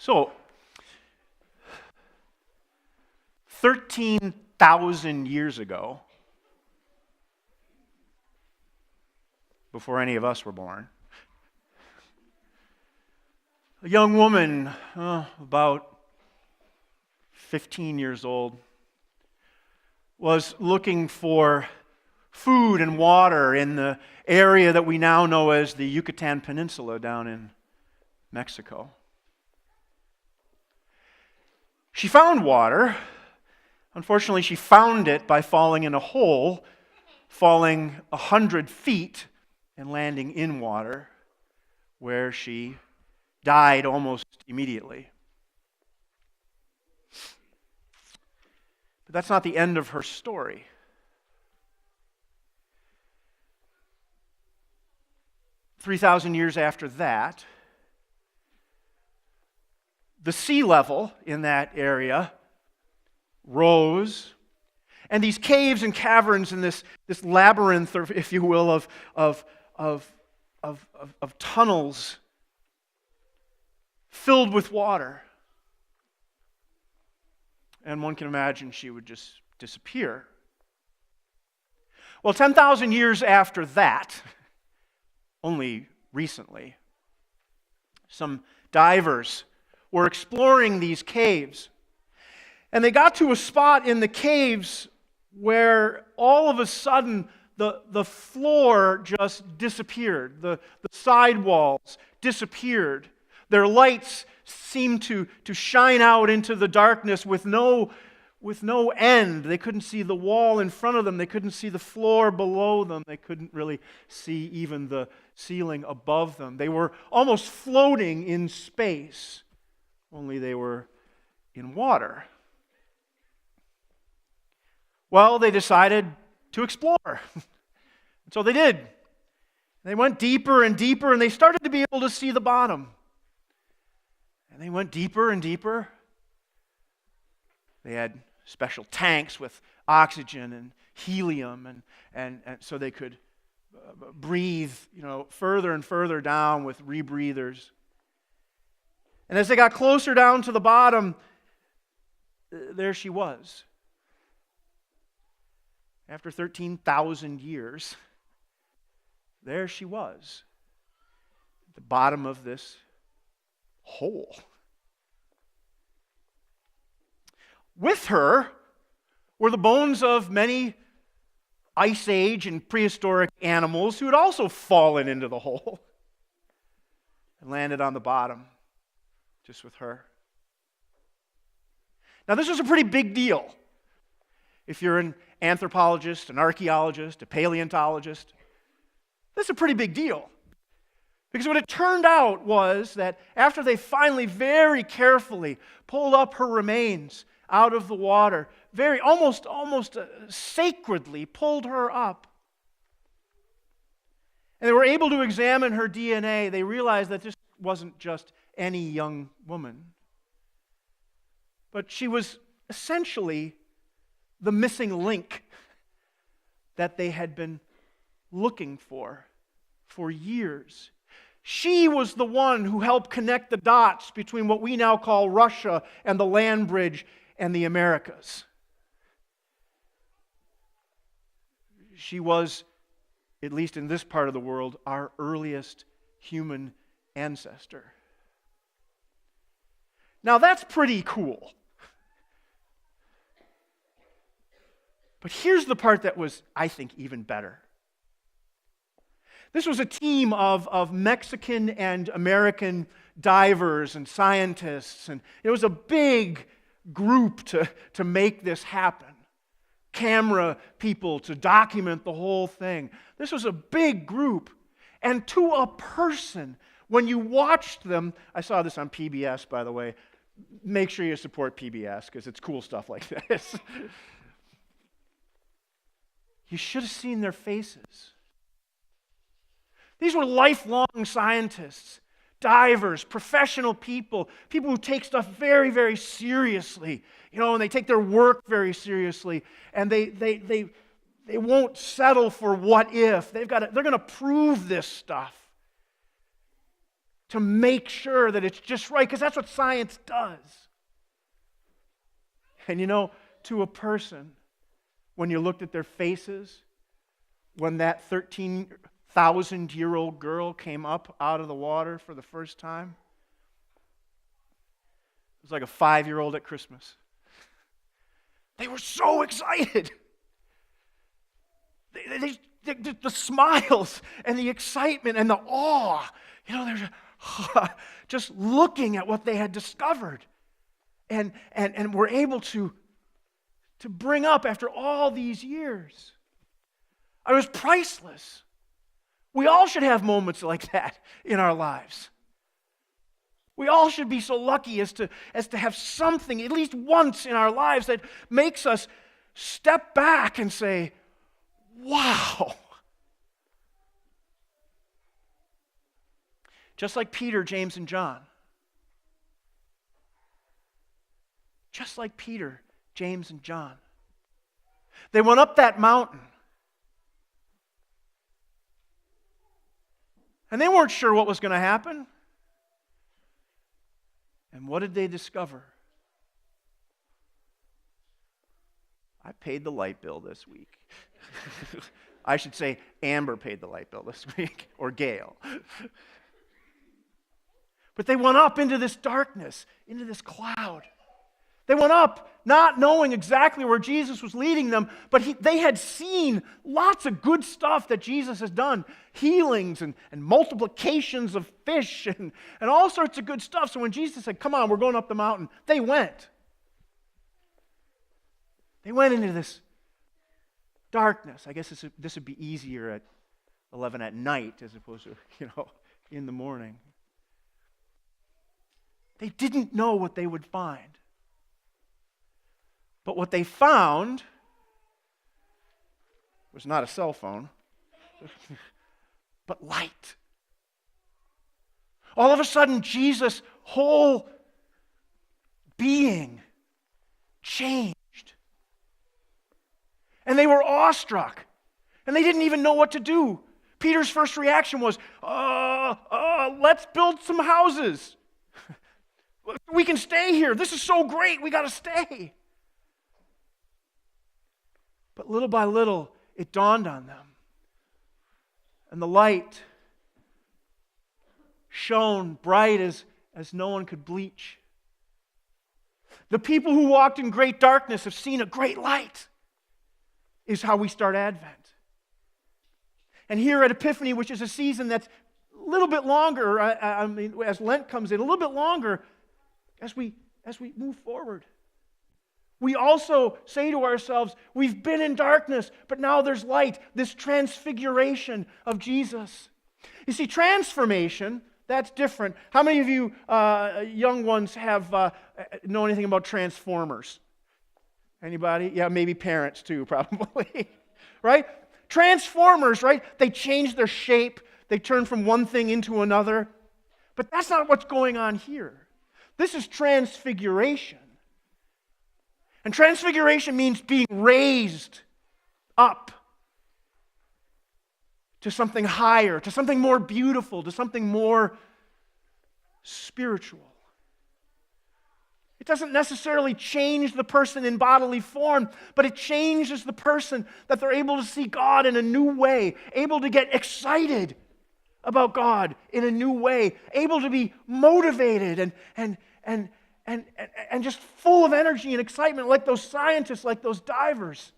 So, 13,000 years ago, before any of us were born, a young woman, about 15 years old, was looking for food and water in the area that we now know as the Yucatan Peninsula down in Mexico. She found water. Unfortunately, she found it by falling in a hole, falling 100 feet and landing in water, where she died almost immediately. But that's not the end of her story. "3,000 years after that, the sea level in that area rose, and these caves and caverns and this labyrinth, if you will, of tunnels filled with water. And one can imagine she would just disappear. Well, 10,000 years after that, only recently, some divers were exploring these caves. And they got to a spot in the caves where all of a sudden the floor just disappeared. The sidewalls disappeared. Their lights seemed to shine out into the darkness with no end. They couldn't see the wall in front of them. They couldn't see the floor below them. They couldn't really see even the ceiling above them. They were almost floating in space, only they were in water. Well, they decided to explore. So they did. They went deeper and deeper, and they started to be able to see the bottom. And they went deeper and deeper. They had special tanks with oxygen and helium, and so they could breathe, further and further down with rebreathers. And as they got closer down to the bottom, there she was. After 13,000 years, there she was, at the bottom of this hole. With her were the bones of many Ice Age and prehistoric animals who had also fallen into the hole and landed on the bottom, just with her. Now, this was a pretty big deal. If you're an anthropologist, an archaeologist, a paleontologist, this is a pretty big deal. Because what it turned out was that after they finally very carefully pulled up her remains out of the water, almost sacredly pulled her up, and they were able to examine her DNA, they realized that this wasn't just any young woman, but she was essentially the missing link that they had been looking for years. She was the one who helped connect the dots between what we now call Russia and the land bridge and the Americas. She was, at least in this part of the world, our earliest human ancestor. Now that's pretty cool. But here's the part that was, I think, even better. This was a team of Mexican and American divers and scientists, and it was a big group to make this happen. Camera people to document the whole thing. This was a big group. And to a person, when you watched them, I saw this on PBS, by the way. Make sure you support PBS, because it's cool stuff like this. You should have seen their faces. These were lifelong scientists, divers, professional people who take stuff very, very seriously, and they take their work very seriously, and they won't settle for what if. They're going to prove this stuff. to make sure that it's just right, because that's what science does. And to a person, when you looked at their faces, when that 13,000-year-old girl came up out of the water for the first time, it was like a 5-year-old at Christmas. They were so excited. The smiles and the excitement and the awe, they're just looking at what they had discovered and were able to bring up after all these years. It was priceless. We all should have moments like that in our lives. We all should be so lucky as to have something, at least once in our lives, that makes us step back and say, wow. Just like Peter, James, and John. Just like Peter, James, and John. They went up that mountain. And they weren't sure what was going to happen. And what did they discover? I paid the light bill this week. I should say Amber paid the light bill this week, or Gail. But they went up into this darkness, into this cloud. They went up not knowing exactly where Jesus was leading them, but they had seen lots of good stuff that Jesus has done. Healings and multiplications of fish and all sorts of good stuff. So when Jesus said, come on, we're going up the mountain, they went. They went into this darkness. I guess this would be easier at 11 at night as opposed to, in the morning. They didn't know what they would find. But what they found was not a cell phone, but light. All of a sudden, Jesus' whole being changed. And they were awestruck. And they didn't even know what to do. Peter's first reaction was, let's build some houses. We can stay here. This is so great. We got to stay. But little by little, it dawned on them. And the light shone bright as no one could bleach. The people who walked in great darkness have seen a great light, is how we start Advent. And here at Epiphany, which is a season that's a little bit longer, as Lent comes in, a little bit longer, as we move forward. We also say to ourselves, we've been in darkness, but now there's light, this transfiguration of Jesus. You see, transformation, that's different. How many of you young ones have know anything about Transformers? Anybody? Yeah, maybe parents too, probably. Right? Transformers, right? They change their shape. They turn from one thing into another. But that's not what's going on here. This is transfiguration. And transfiguration means being raised up to something higher, to something more beautiful, to something more spiritual. It doesn't necessarily change the person in bodily form, but it changes the person that they're able to see God in a new way, able to get excited about God in a new way, able to be motivated and just full of energy and excitement like those scientists, like those divers.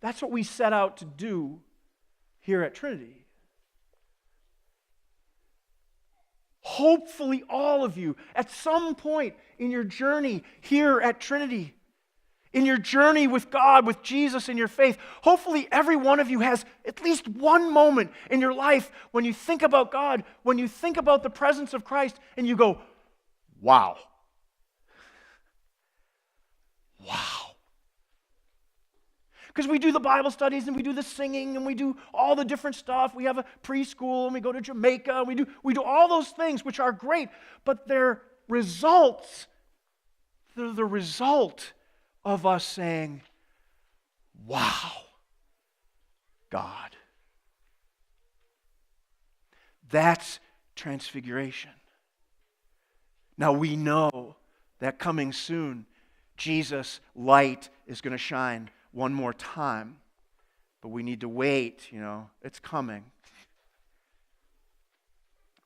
That's what we set out to do here at Trinity. Hopefully all of you, at some point in your journey here at Trinity, in your journey with God, with Jesus, in your faith, hopefully every one of you has at least one moment in your life when you think about God, when you think about the presence of Christ, and you go, wow. Wow. Because we do the Bible studies, and we do the singing, and we do all the different stuff. We have a preschool, and we go to Jamaica, and we do all those things, which are great, but they're results. They're the result of us saying, wow, God. That's transfiguration. Now we know that coming soon, Jesus' light is going to shine one more time. But we need to wait, it's coming.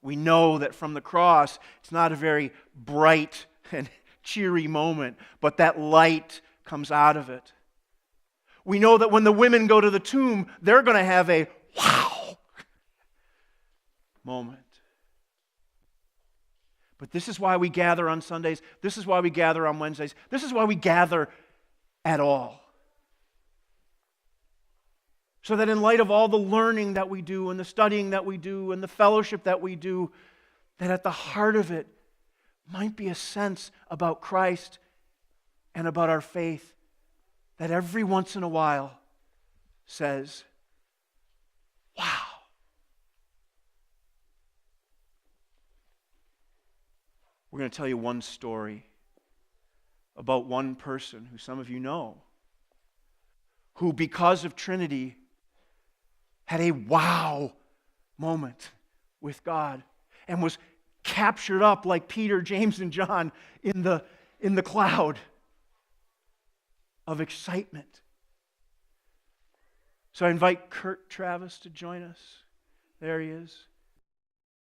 We know that from the cross, it's not a very bright and cheery moment, but that light comes out of it. We know that when the women go to the tomb, they're going to have a wow moment. But this is why we gather on Sundays. This is why we gather on Wednesdays. This is why we gather at all. So that in light of all the learning that we do and the studying that we do and the fellowship that we do, that at the heart of it might be a sense about Christ and about our faith that every once in a while says, wow. We're going to tell you one story about one person who some of you know, who because of Trinity had a wow moment with God and was captured up like Peter, James, and John in the cloud of excitement. So I invite Kurt Travis to join us. There he is.